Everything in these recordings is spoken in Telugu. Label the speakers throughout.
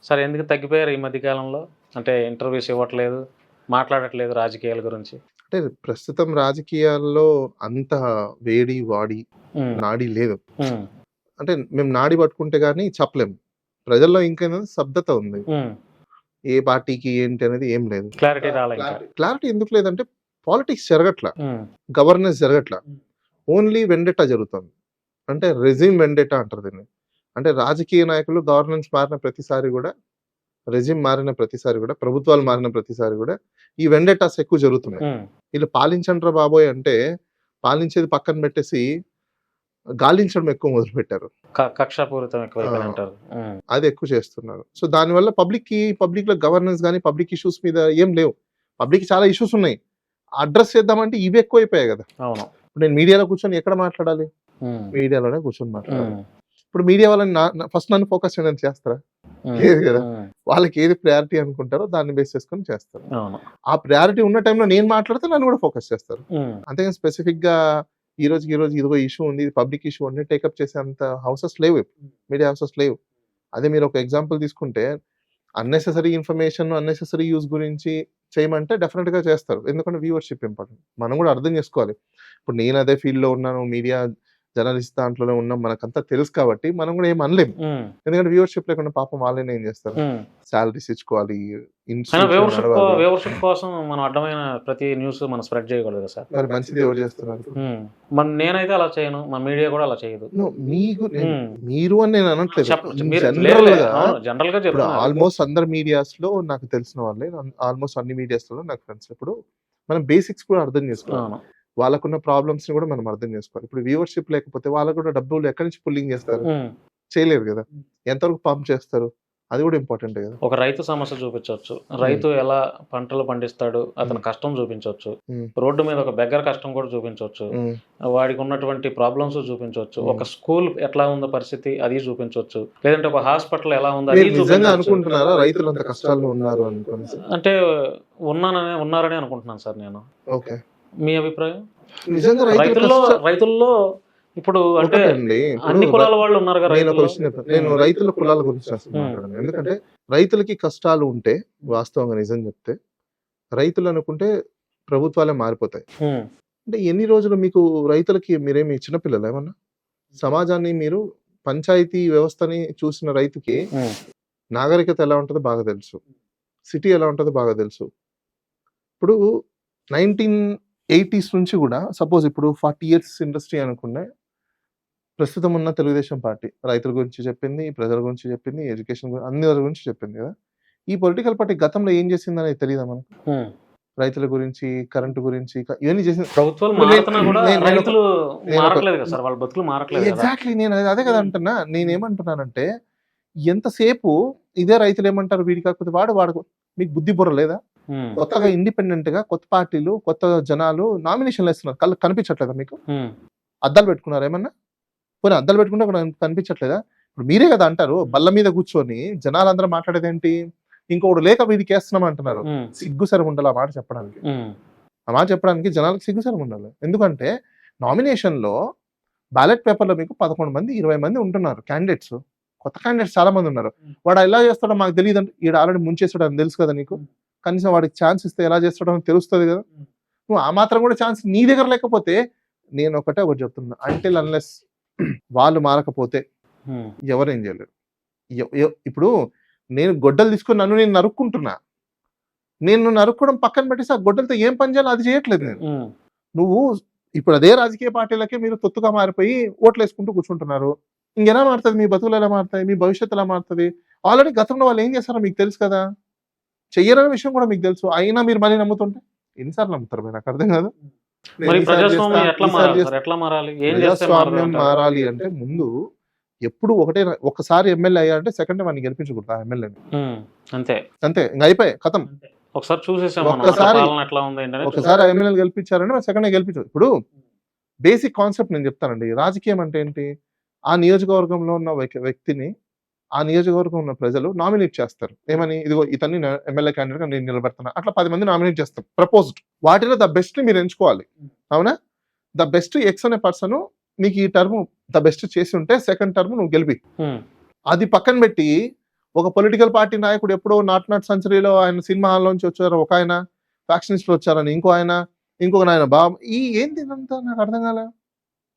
Speaker 1: సార్ ఎందుకు తగ్గిపోయారు ఈ మధ్య కాలంలో? అంటే ఇంటర్వ్యూస్ ఇవ్వట్లేదు, మాట్లాడట్లేదు రాజకీయాల గురించి.
Speaker 2: అంటే ప్రస్తుతం రాజకీయాల్లో అంత వేడి, వాడి,
Speaker 1: హ్మ్.
Speaker 2: నాడి లేదు.
Speaker 1: హ్మ్.
Speaker 2: అంటే మేము నాడి పట్టుకుంటే గాని చెప్పలేము. ప్రజల్లో ఇంకేందంటే స్తబ్దత ఉంది.
Speaker 1: హ్మ్.
Speaker 2: ఏ పార్టీకి ఏంటి అనేది ఏం లేదు.
Speaker 1: క్లారిటీ రాలే ఇంకా.
Speaker 2: క్లారిటీ ఎందుకు లేదంటే పాలిటిక్స్ జరగట్ల.
Speaker 1: హ్మ్.
Speaker 2: గవర్నెన్స్ జరగట్ల. ఓన్లీ వెండెటా జరుగుతుంది. అంటే రెజిమ్ వెండెటా అంటారు దీన్ని. అంటే రాజకీయ నాయకులు గవర్నెన్స్ మారిన ప్రతిసారి గూడా, రెజిమ్ మారిన ప్రతిసారి గూడా, ప్రభుత్వాలు మారిన ప్రతిసారి గూడా ఈ వెండెటాస్ ఎక్కువ జరుగుతున్నాయి.
Speaker 1: హ్మ్.
Speaker 2: ఈళ్ళు పాలించండ్రా బాబోయ్! అంటే పాలించేది పక్కన పెట్టేసి గాలించడం ఎక్కువ మొదలుపెట్టారు.
Speaker 1: కక్షాపూరితం ఎక్కువైపోయింది
Speaker 2: ఆ!
Speaker 1: అంటారు. హ్మ్.
Speaker 2: అది ఎక్కువ చేస్తున్నారు. సో, దానివల్ల పబ్లిక్‌లో గవర్నెన్స్ గాని, పబ్లిక్ ఇష్యూస్ మీద ఏం లేవు. పబ్లిక్‌కి చాలా ఇష్యూస్ ఉన్నాయి. అడ్రెస్ చేద్దామంటే ఇవి ఎక్కువైపోయాయి గదా!
Speaker 1: అవును.
Speaker 2: ఇప్పుడు నేను మీడియాలో కూర్చొని ఎక్కడ మాట్లాడాలి?
Speaker 1: హ్మ్.
Speaker 2: మీడియాలోనే కూర్చొని మాట్లాడాలి.
Speaker 1: హ్మ్.
Speaker 2: ఇప్పుడు మీడియా వాళ్ళని ఫస్ట్ నన్ను ఫోకస్ చేయడానికి చేస్తారా?
Speaker 1: హ్మ్.
Speaker 2: లేదు గదా!
Speaker 1: హ్మ్.
Speaker 2: వాళ్ళకి ఏది ప్రయారిటీ అనుకుంటారో దాన్ని బేస్ చేసుకొని చేస్తారు.
Speaker 1: అవును.
Speaker 2: ఆ ప్రయారిటీ ఉన్న టైంలో నేను మాట్లాడితే నన్ను గూడా ఫోకస్ చేస్తారు.
Speaker 1: హ్మ్.
Speaker 2: అంతేగాని స్పెసిఫిక్‌గా ఈ రోజు ఇదిగో ఇష్యూ ఉంది. ఇది పబ్లిక్ ఇష్యూ అని టేకప్ చేసేంత హౌసెస్ లేవు. మీడియా హౌసెస్ లేవు. అదే మీరు ఒక ఎగ్జాంపుల్ తీసుకుంటే అన్నెసెసరీ ఇన్ఫర్మేషన్, అన్నెసెసరీ యూజ్ గురించి చేయమంటే డెఫినిట్‌గా చేస్తారు. ఎందుకంటే వ్యూవర్‌షిప్ ఇంపార్టెంట్. మనం గూడా అర్థం జేసుకోవాలి. ఇప్పుడు నేను అదే ఫీల్డ్‌లో ఉన్నాను. మీడియా జర్నలిస్ట్ దాంట్లోనే ఉన్నాం. మనకంతా తెలుసు కాబట్టి మనం గూడా ఏమి అనలేం.
Speaker 1: హ్మ్.
Speaker 2: ఎందుకంటే వ్యూవర్‌షిప్ లేకుండా పాపం వాళ్ళైనా ఏం జేస్తారు?
Speaker 1: హ్మ్.
Speaker 2: సాలరీస్ ఇచ్చుకోవాలి.
Speaker 1: అయినా
Speaker 2: ఇన్‌స్టిట్యూషన్ నడవాలి.
Speaker 1: వ్యూవర్‌షిప్ కోసం మనం అడ్డమైన ప్రతి న్యూస్ మనం స్ప్రెడ్ చేయకూడదు కదా సార్.
Speaker 2: మరి మంచిది ఎవరు జేస్తున్నారు ఇప్పుడు?
Speaker 1: హ్మ్. నేనైతే అలా చేయను. మా మీడియా కూడా అలా చేయదు.
Speaker 2: నో మీకు
Speaker 1: హ్మ్.
Speaker 2: మీరు అని నేను అనట్లేదు. ఇన్
Speaker 1: మీరు లేదులే.
Speaker 2: జనరల్‌గా
Speaker 1: అవును. జనరల్‌గా
Speaker 2: ఇప్పుడు
Speaker 1: చెప్తున్నారు.
Speaker 2: ఆల్‌మోస్ట్ అందరి మీడియాస్‌లో నాకు తెలిసిన వాళ్ళే. ఆల్‌మోస్ట్ అన్ని మీడియాస్‌లో నాకు ఫ్రెండ్స్. ఇప్పుడు మనం బేసిక్స్ కూడా అర్థం జేసుకోవాలి.
Speaker 1: అవును.
Speaker 2: వాళ్ళకున్న ప్రాబ్లమ్స్‌ని గూడా మనం అర్థం జేసుకోవాలి. ఇప్పుడు వ్యూవర్‌షిప్ లేకపోతే వాళ్ళకి గూడా డబ్బులు ఎక్కడి నుంచి పుల్లింగ్ జేస్తారు?
Speaker 1: హ్మ్.
Speaker 2: చేయలేరు గదా! ఎంతవరకు పంప్ చేస్తారు? అది గూడా ఇంపార్టెంటే గదా!
Speaker 1: ఒక రైతు సమస్య చూపించొచ్చు.
Speaker 2: హ్మ్.
Speaker 1: రైతు ఎలా పంటలు పండిస్తాడు, అతని
Speaker 2: హ్మ్.
Speaker 1: కష్టం చూపించొచ్చు.
Speaker 2: హ్మ్.
Speaker 1: రోడ్డు మీద ఒక బెగ్గర్ కష్టం కూడా చూపించొచ్చు.
Speaker 2: హ్మ్.
Speaker 1: వాడికున్నటువంటి ప్రాబ్లమ్స్ చూపించొచ్చు.
Speaker 2: హ్మ్.
Speaker 1: ఒక స్కూల్ ఎట్లా ఉందో పరిస్థితి అది చూపించొచ్చు. లేదంటే ఒక హాస్పిటల్ ఎలా ఉందో అది
Speaker 2: మీరు నిజంగా
Speaker 1: చూపించొచ్చు.
Speaker 2: అనుకుంటున్నారా రైతులు అంత కష్టాల్లో ఉన్నారు అనుకోనేసి?
Speaker 1: అంటే ఉన్నారనే అనుకుంటున్నాను సార్ నేను.
Speaker 2: ఓకే.
Speaker 1: మీ అభిప్రాయం?
Speaker 2: నిజంగా రైతుల
Speaker 1: రైతుల్లో ఇప్పుడు అంటే
Speaker 2: ఒకటండి. ఇప్పుడు
Speaker 1: అన్ని కులాల వాళ్ళు ఉన్నారుగా
Speaker 2: నేనొక
Speaker 1: రైతుల్లో.
Speaker 2: విషయం చెప్తాను. నేను
Speaker 1: హ్మ్.
Speaker 2: రైతుల కులాల గురించి అసలు
Speaker 1: హ్మ్.
Speaker 2: మాట్లాడను. ఎందుకంటే రైతులకి కష్టాలు ఉంటే వాస్తవంగా నిజం చెప్తే, రైతులు అనుకుంటే ప్రభుత్వాలే మారిపోతాయి.
Speaker 1: హ్మ్.
Speaker 2: అంటే ఎన్ని రోజులు మీకు రైతులకి మీరేమి చిన్న పిల్లలా ఏమన్నా? సమాజాన్ని మీరు పంచాయతీ వ్యవస్థని చూసిన రైతుకి
Speaker 1: హ్మ్.
Speaker 2: నాగరికత ఎలా ఉంటదో బాగా తెలుసు. సిటీ ఎలా ఉంటదో బాగా తెలుసు. ఇప్పుడు 1980స్ నుంచి గూడా సపోజ్ ఇప్పుడు 40 ఇయర్స్ ఇండస్ట్రీ అనుకున్నా ప్రస్తుతం ఉన్న తెలుగుదేశం పార్టీ రైతుల గురించి చెప్పింది, ప్రజల గురించి చెప్పింది, ఎడ్యుకేషన్ అందరి గురించి చెప్పింది గదా! ఈ పొలిటికల్ పార్టీ గతంలో ఏం చేసిందనేది తెలీదా మనకు?
Speaker 1: హ్మ్.
Speaker 2: రైతుల గురించి, కరెంట్ గురించి ఇవన్నీ చేసింది.
Speaker 1: ప్రభుత్వాలు
Speaker 2: ఇప్పుడు
Speaker 1: మారుతున్నా కూడా
Speaker 2: నేను నేనొక
Speaker 1: రైతులు
Speaker 2: నేనొక
Speaker 1: మారట్లేదు కదా సార్. వాళ్ళ బతుకులు మారట్లేదు కదా!
Speaker 2: ఎగ్జాక్ట్‌లీ నేను అదే కదా అంటున్నా. నేనేమంటున్నానంటే ఎంతసేపు ఇదే రైతులేమంటారు వీడు కాకపోతే వాడు మీకు బుద్ధి బుర్ర లేదా?
Speaker 1: హ్మ్.
Speaker 2: కొత్తగా ఇండిపెండెంట్‌గా కొత్త పార్టీలు, కొత్త జనాలు నామినేషన్‌లేస్తున్నారు. కళ్ళకి కనిపించట్లేదా మీకు?
Speaker 1: హ్మ్.
Speaker 2: అద్దాలు పెట్టుకున్నారా ఏమన్నా? పోనీ అద్దాలు పెట్టుకుంటే అక్కడ కనిపించట్లేదా? ఇప్పుడు మీరే గదా అంటారు. బల్ల మీద కూర్చొని జనాలందరూ మాట్లాడేదేంటి? ఇంకొకడు లేక వీడికేస్తున్నాం అంటున్నారు.
Speaker 1: హ్మ్.
Speaker 2: సిగ్గు శరం ఉండాలి ఆ మాట చెప్పడానికి.
Speaker 1: హ్మ్.
Speaker 2: ఆ మాట చెప్పడానికి జనాలకు సిగ్గు శరం ఉండాలి. ఎందుకంటే నామినేషన్‌లో బ్యాలెట్ పేపర్‌లో మీకు 11 మంది, 20 మంది ఉంటున్నారు క్యాండిడేట్స్. కొత్త క్యాండిడేట్స్ చాలా మందున్నారు. వాడు ఎలా చేస్తాడో మాకు తెలీదంటే ఈడు ఆల్రెడీ ముంచేసాడని తెలుసు కదా నీకు. కనీసం వాడికి ఛాన్స్ ఇస్తే ఎలా చేస్తాడో అని తెలుస్తది గదా! నువ్వు ఆ మాత్రం కూడా ఛాన్స్ నీ దగ్గర లేకపోతే ఒకటి చెప్తున్నా. అంటిల్ అన్‌లెస్ వాళ్ళు మారకపోతే
Speaker 1: హ్మ్.
Speaker 2: ఎవరేం జేయలేరు. ఇప్పుడు నేను గొడ్డలు తీసుకొని నన్ను నేను నరుక్కుంటున్నా. నేను నరుక్కోవడం పక్కన పెట్టేసి ఆ గొడ్డలతో ఏం పని చేయాలో అది చేయట్లేదు నేను.
Speaker 1: హ్మ్.
Speaker 2: నువ్వు ఇప్పుడు అదే రాజకీయ పార్టీలకే మీరు తొత్తుగా మారిపోయి ఓట్లేసుకుంటూ కూర్చుంటున్నారు. ఇంకెలా మారుతది? మీ బతుకులు ఎలా మారుతాయి? మీ భవిష్యత్తు ఎలా మారుతది? ఆల్రెడీ గతంలో వాళ్ళు ఏం చేశారో మీకు తెలుసు కదా! చెయ్యరనే విషయం కూడా మీకు తెలుసు. అయినా మీరు మళ్ళీ నమ్ముతుంటే ఎన్ని సార్లు నమ్ముతారు మీరు? నాకు అర్థం కాదు. నేను
Speaker 1: మరి
Speaker 2: ఈసారి చేస్తా,
Speaker 1: ప్రజాస్వామ్యం ఎట్లా
Speaker 2: ఈసారి
Speaker 1: మారాలి సార్?
Speaker 2: చేస్తా.
Speaker 1: ఎట్లా మారాలి? ఏం చేస్తే
Speaker 2: ప్రజాస్వామ్యం
Speaker 1: మారదంటారు?
Speaker 2: మారాలి అంటే ముందు ఎప్పుడు ఒక్కసారి ఎమ్మెల్యే అయ్యాడంటే సెకండ్ టైమ్ వాడిని గెలిపించకూడదు ఆ ఎమ్మెల్యేని.
Speaker 1: హ్మ్. అంతే.
Speaker 2: అంతే ఇంక అయిపాయే ఖతం.
Speaker 1: ఒకసారి చూసేసాం మనం. అట్లా
Speaker 2: ఒక్కసారి
Speaker 1: పాలన ఎట్లా ఉంది ఏంటనేది
Speaker 2: ఒక్కసారి ఆ ఎమ్మెల్యేని గెలిపించారంటే మరి సెకండ్ టైమ్ గెలిపించదు. ఇప్పుడు బేసిక్ కాన్సెప్ట్ నేను చెప్తానండి. రాజకీయం అంటే ఏంటి? ఆ నియోజకవర్గంలో ఉన్న వ్యక్తిని ఆ నియోజకవర్గంలో ఉన్న ప్రజలు నామినేట్ చేస్తారు. ఏమని? ఇదిగో ఇతన్ని ఎమ్మెల్యే క్యాండిడేట్‌గా నేను నిలబెడుతున్నా. అట్లా 10 మంది నామినేట్ చేస్తారు. ప్రపోజ్డ్. వాటిలో ద బెస్ట్‌ని మీరు ఎంచుకోవాలి. అవునా? ద బెస్ట్ ఎక్స్ అనే పర్సన్ నీకు ఈ టర్మ్ ద బెస్ట్ చేసి ఉంటే సెకండ్ టర్మ్ నువ్వు గెలిపి.
Speaker 1: హ్మ్.
Speaker 2: అది పక్కన పెట్టి ఒక పొలిటికల్ పార్టీ నాయకుడు ఎప్పుడో నాట్ సెంచరీలో ఆయన సినిమా హాల్ నుంచి వచ్చారు ఒక ఆయన, ఫ్యాక్షనిస్టులు వచ్చారని ఇంకో ఆయన, ఇంకొక ఆయన బాబు. ఏంది ఇదంతా నాకు అర్థం కాలే.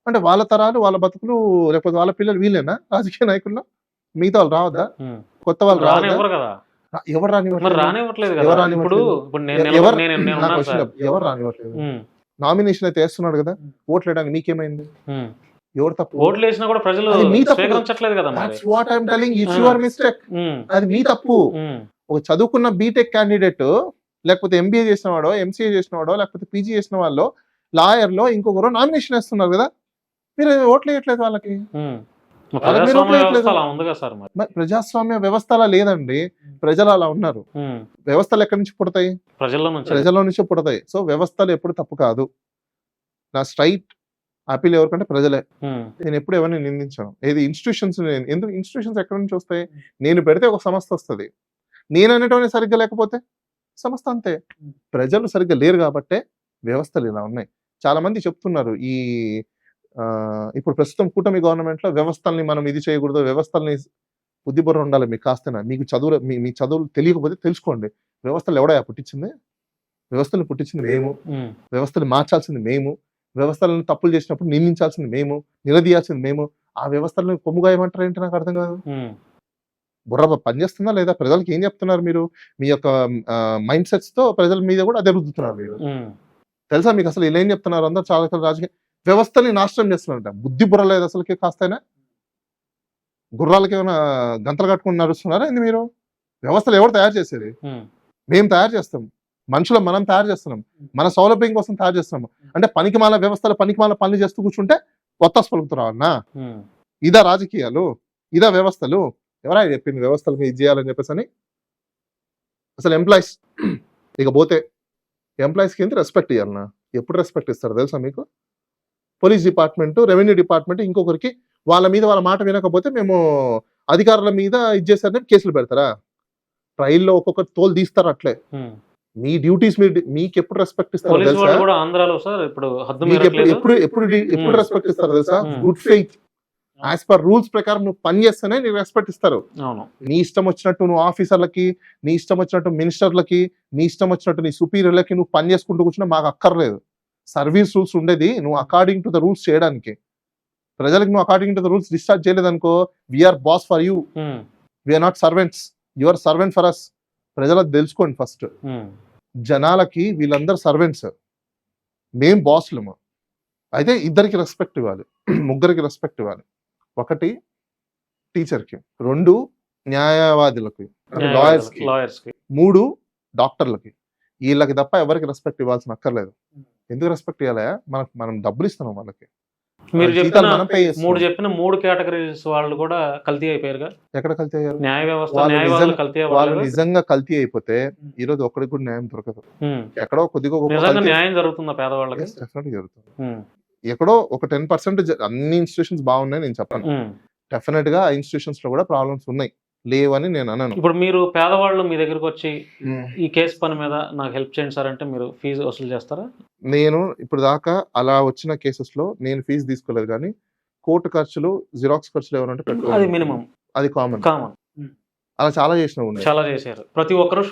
Speaker 2: అంటే వాళ్ళ తరాలు వాళ్ళ బతుకులు, లేకపోతే వాళ్ళ పిల్లలు వీళ్ళేనా రాజకీయ నాయకుల్లో? మిగతా వాళ్ళు రావద్దా? కొత్త వాళ్ళు రావద్దా?
Speaker 1: రానివ్వరు కదా,
Speaker 2: ఎవరు
Speaker 1: మరి
Speaker 2: రానివ్వట్లేదు?
Speaker 1: రానివ్వట్లేదు
Speaker 2: ఎవరు
Speaker 1: కదా. ఇప్పుడు
Speaker 2: రానివ్వట్లేదు?
Speaker 1: ఇప్పుడు నేను
Speaker 2: ఎవరు
Speaker 1: నేను నేను
Speaker 2: నాకు
Speaker 1: ఉన్నాను సార్.
Speaker 2: వచ్చిన ఎవరు రానివ్వట్లేదు?
Speaker 1: ఉమ్,
Speaker 2: నామినేషన్ అయితే వేస్తున్నాడు కదా, ఓట్లు వేయడానికి మీకేమైంది?
Speaker 1: ఉమ్.
Speaker 2: ఎవరు తప్పు?
Speaker 1: ఓట్లు వేసినా కూడా ప్రజలు
Speaker 2: అది మీ తప్పు.
Speaker 1: స్వీకరించట్లేదు కదా మరి.
Speaker 2: That's what I'm telling you. It's your mistake.
Speaker 1: ఉమ్,
Speaker 2: అది మీ తప్పు.
Speaker 1: ఉమ్,
Speaker 2: ఒక చదువుకున్న బీటెక్ క్యాండిడేట్, లేకపోతే ఎంబీఏ చేసిన వాడో, ఎంసీఏ చేసిన వాడో, లేకపోతే పీజీ చేసిన వాళ్ళు, లాయర్లో ఇంకొకరు నామినేషన్ వేస్తున్నారు కదా, మీరు ఓట్లు వేయట్లేదు వాళ్ళకి.
Speaker 1: ఉమ్.
Speaker 2: వాళ్ళకి మీరు
Speaker 1: ప్రజాస్వామ్య
Speaker 2: ఓట్లు
Speaker 1: వ్యవస్థ
Speaker 2: వేయట్లేదు.
Speaker 1: అలా ఉంది కదా సార్ మరి.
Speaker 2: మరి ప్రజాస్వామ్య వ్యవస్థ అలా లేదండి, ప్రజలు అలా ఉన్నారు.
Speaker 1: ఉమ్,
Speaker 2: వ్యవస్థలు ఎక్కడి నుంచి పుడతాయి?
Speaker 1: ప్రజల్లో నుంచి.
Speaker 2: ప్రజల నుంచి పుడతాయి. సో వ్యవస్థలు ఎప్పుడు తప్పు కాదు. నా స్ట్రైట్ అపీల్ ఎవరికంటే ప్రజలే.
Speaker 1: ఉమ్,
Speaker 2: నేను ఎప్పుడు ఎవరిని నిందించాను. ఏది ఇన్స్టిట్యూషన్స్, ఎందుకు ఇన్స్టిట్యూషన్స్ ఎక్కడి నుంచి వస్తాయి? నేను పెడితే ఒక సంస్థ వస్తుంది, నేను అనేటువంటి సరిగ్గా లేకపోతే సంస్థ అంతే. ప్రజలు సరిగ్గా లేరు కాబట్టే వ్యవస్థలు ఇలా ఉన్నాయి. చాలా మంది చెప్తున్నారు ఈ ఇప్పుడు ప్రస్తుతం కూటమి గవర్నమెంట్ లో వ్యవస్థల్ని మనం ఇది చేయకూడదు, వ్యవస్థల్ని బుద్ధిబుర్ర ఉండాలి మీకు కాస్తేనా. మీకు చదువులు మీ చదువులు తెలియకపోతే తెలుసుకోండి. వ్యవస్థలు ఎవడయా పుట్టించింది? వ్యవస్థలు పుట్టించింది మేము,
Speaker 1: ఉమ్,
Speaker 2: వ్యవస్థలు మార్చాల్సింది మేము, వ్యవస్థలను తప్పులు చేసినప్పుడు నిందించాల్సింది మేము, నిలదీయాల్సింది మేము. ఆ వ్యవస్థలను కొమ్ముగా ఏమంటారు ఏంటి నాకు అర్థం కాదు.
Speaker 1: ఉమ్,
Speaker 2: బుర్ర పనిచేస్తుందా లేదా? ప్రజలకు ఏం చెప్తున్నారు మీరు? మీ యొక్క మైండ్ సెట్స్ తో ప్రజల మీద కూడా అదే రుద్దుతున్నారు మీరు.
Speaker 1: ఉమ్,
Speaker 2: తెలుసా మీకు అసలు ఇలా ఏం చెప్తున్నారు? అందరూ చాలా రాజకీయ వ్యవస్థని నాశనం చేస్తున్నారంట. బుద్ధి బుర్ర లేదు అసలుకి కాస్తైనా. గుర్రాలకి ఏమైనా గంతలు కట్టుకుని నడుస్తున్నారా ఏంది మీరు? వ్యవస్థలు ఎవరు తయారు చేసేది?
Speaker 1: ఉమ్,
Speaker 2: మేము తయారు చేస్తాం. మనుషులు మనం తయారు చేస్తున్నాం, మన సౌలభ్యం కోసం తయారు చేస్తున్నాం. అంటే పనికిమాల వ్యవస్థలు పనికిమాల పనులు చేస్తూ కూర్చుంటే కొత్త పలుకుతున్నావు అన్నా?
Speaker 1: ఉమ్.
Speaker 2: ఇదా రాజకీయాలు? ఇదా వ్యవస్థలు? ఎవరైనా చెప్పింది వ్యవస్థలకు ఇది చేయాలని చెప్పేసి అని? అసలు ఎంప్లాయీస్ ఇక పోతే ఎంప్లాయీస్కి ఎంత రెస్పెక్ట్ ఇవ్వాలన్నా? ఎప్పుడు రెస్పెక్ట్ ఇస్తారు తెలుసా మీకు? పోలీస్ డిపార్ట్మెంట్, రెవెన్యూ డిపార్ట్మెంట్ ఇంకొకరికి వాళ్ళ మీద వాళ్ళ మాట వినకపోతే మేము అధికారుల మీద ఇది చేశారని కేసులు పెడతారా? ట్రైల్లో ఒక్కొక్కరు తోలు తీస్తారు అట్లే.
Speaker 1: ఉమ్.
Speaker 2: మీ డ్యూటీస్ మీకు ఎప్పుడు రెస్పెక్ట్ ఇస్తారు
Speaker 1: పోలీసు
Speaker 2: తెలుసా?
Speaker 1: వాళ్ళు కూడా ఆంధ్రాలో సార్ ఇప్పుడు హద్దు
Speaker 2: మీకు ఎప్పుడు
Speaker 1: మీరట్లేదు.
Speaker 2: ఎప్పుడు ఎప్పుడు ఎప్పుడు రెస్పెక్ట్ ఇస్తారు తెలుసా?
Speaker 1: Hmm.
Speaker 2: Good faith, as per rules ప్రకారం నువ్వు పని చేస్తేనే నీకు రెస్పెక్ట్ ఇస్తారు.
Speaker 1: అవును.
Speaker 2: నీ ఇష్టం వచ్చినట్టు నువ్వు ఆఫీసర్లకి, నీ ఇష్టం వచ్చినట్టు మినిస్టర్లకి, నీ ఇష్టం వచ్చినట్టు నీ సుపీరియర్లకి నువ్వు పని చేసుకుంటూ కూర్చున్నా మాకు అక్కర్లేదు. సర్వీస్ రూల్స్ ఉండేది నువ్వు అకార్డింగ్ టు ద రూల్స్ చేయడానికి. ప్రజలకు నువ్వు according to the rules discharge చేయలేదు అనుకో, we are boss for you,
Speaker 1: um,
Speaker 2: we are not servants, your servant for us. ప్రజలకు తెలుసుకోండి ఫస్ట్.
Speaker 1: ఉమ్,
Speaker 2: జనాలకి వీళ్ళందరూ సర్వెంట్స్, మేం బాస్లము. అయితే ఇద్దరికి రెస్పెక్ట్ ఇవ్వాలి, ముగ్గురికి రెస్పెక్ట్ ఇవ్వాలి. ఒకటి టీచర్కి, రెండు న్యాయవాదులకి, లాయర్స్కి,
Speaker 1: లాయర్స్ కి.
Speaker 2: మూడు డాక్టర్లకి. వీళ్ళకి తప్ప ఎవరికి రెస్పెక్ట్ ఇవ్వాల్సిన అక్కర్లేదు. ఎందుకు రెస్పెక్ట్ ఇవ్వాలా? మనం డబ్బులు ఇస్తున్నాం వాళ్ళకి.
Speaker 1: మీరు
Speaker 2: వాళ్ళ
Speaker 1: చెప్పిన
Speaker 2: జీతాలు మనం pay చేస్తున్నాం.
Speaker 1: మూడు కేటగిరీస్ వాళ్ళు కూడా కల్తీ అయిపోయారుగా.
Speaker 2: ఎక్కడ కల్తీ అయ్యారు?
Speaker 1: న్యాయ వ్యవస్థ,
Speaker 2: వాళ్ళు
Speaker 1: న్యాయవాదులు కల్తీ
Speaker 2: వాళ్ళు
Speaker 1: అవ్వాలి.
Speaker 2: నిజంగా కల్తీ అయిపోతే ఈ రోజు ఒక్కడికి కూడా న్యాయం దొరకదు. ఎక్కడో కొద్దిగా గొప్ప
Speaker 1: నిజంగా
Speaker 2: కల్తీ-
Speaker 1: న్యాయం జరుగుతుందా పేదవాళ్ళకి?
Speaker 2: Yes, definitely జరుగుతుంది.
Speaker 1: ఉమ్,
Speaker 2: ఎక్కడో ఒక 10% అన్ని ఇన్స్టిట్యూషన్స్ బాగున్నాయి నేను చెప్పను.
Speaker 1: ఉమ్.
Speaker 2: డెఫినెట్ గా ఆ ఇన్స్టిట్యూషన్స్ లో కూడా ప్రాబ్లమ్స్ ఉన్నాయి, లేవని నేను అనను.
Speaker 1: ఇప్పుడు మీరు పేదవాళ్ళు మీ దగ్గరకు వచ్చి ఈ కేసు పని మీద నాకు హెల్ప్ చేయండి సార్ అంటే మీరు ఫీజు వసూలు చేస్తారా?
Speaker 2: నేను ఇప్పుడు దాకా అలా వచ్చిన కేసెస్ లో నేను ఫీజు తీసుకోలేదు, కానీ కోర్టు ఖర్చులు, జిరాక్స్ ఖర్చులు ఏమైనా
Speaker 1: అది మినిమం,
Speaker 2: అది కామన్.
Speaker 1: కామన్.
Speaker 2: అలా చాలా చేసినవి ఉన్నాయి.
Speaker 1: చాలా చేశారు. ప్రతి ఒక్కరు